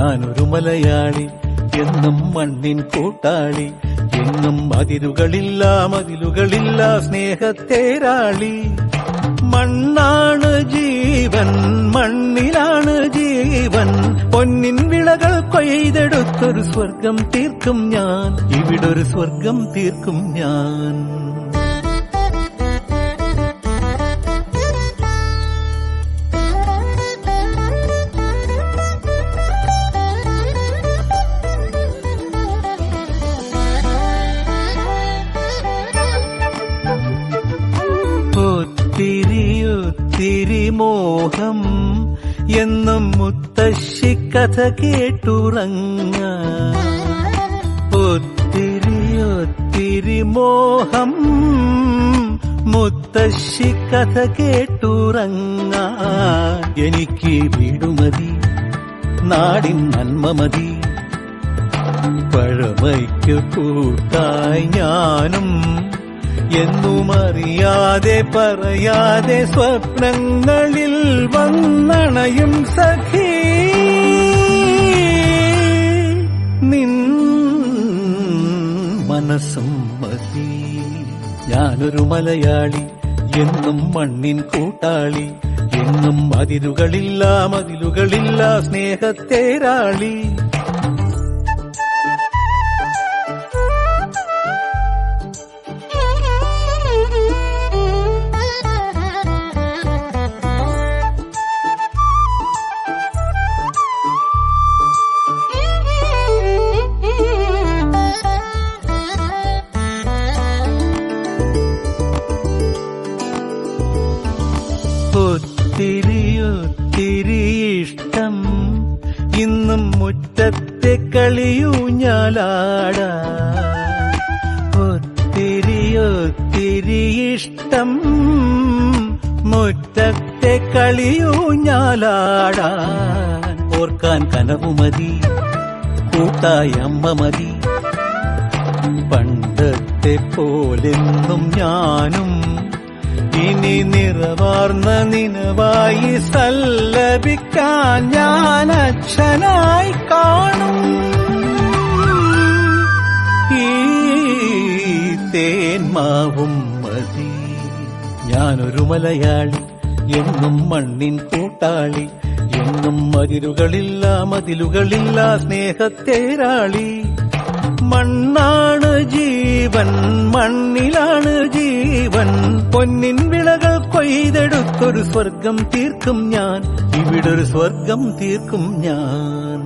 ഞാനൊരു മലയാളി, എന്നും മണ്ണിൻ കൂട്ടാളി, എന്നും അതിരുകളില്ല മതിലുകളില്ല സ്നേഹത്തേരാളി. മണ്ണാണ് ജീവൻ, മണ്ണിലാണ് ജീവൻ, പൊന്നിൻ വിളകൾ കൊയ്തെടുത്തൊരു സ്വർഗം തീർക്കും ഞാൻ, ഇവിടൊരു സ്വർഗം തീർക്കും ഞാൻ. ഒത്തിരി മോഹം എന്നും മുത്തശ്ശി കഥ കേട്ടുറങ്ങ. ഒത്തിരി മോഹം മുത്തശ്ശി കഥ കേട്ടുറങ്ങ. എനിക്ക് വീടുമതി, നാടിൻ നന്മ മതി, പഴമയ്ക്ക് കൂട്ടായി ഞാനും എന്നും അറിയാതെ പറയാതെ സ്വപ്നങ്ങളിൽ വന്നണയും സഖി. നിൻ മനസ്സും മതി. ഞാനൊരു മലയാളി, എന്നും മണ്ണിൻ കൂട്ടാളി, എന്നും അതിരുകളില്ല മതിലുകളില്ല സ്നേഹത്തേരാളി. ഒത്തിരി ഇഷ്ടം ഇന്നും മുറ്റത്തെ കളിയൂഞ്ഞാലാടാ. ഒത്തിരി ഇഷ്ടം മുറ്റത്തെ കളിയൂഞ്ഞാലാടാൻ. ഓർക്കാൻ കനവുമതി, കൂട്ടായി അമ്മ മതി, പണ്ടത്തെ പോലെന്നും ഞാനും ഇനി നിറവാർന്ന നിനവായി സല്ലപിക്കാൻ ഞാൻ അച്ഛനായി കാണും. ഈ തേന്മാവും മതി. ഞാനൊരു മലയാളി, എന്നും മണ്ണിൻ കൂട്ടാളി, എന്നും അതിരുകളില്ല മതിലുകളില്ല സ്നേഹത്തേരാളി. മണ്ണാണ് ജീവൻ, മണ്ണിലാണ് ജീവൻ, പൊന്നിൻ വിളകൾ കൊയ്തെടുത്തൊരു സ്വർഗം തീർക്കും ഞാൻ, ഇവിടൊരു സ്വർഗം തീർക്കും ഞാൻ.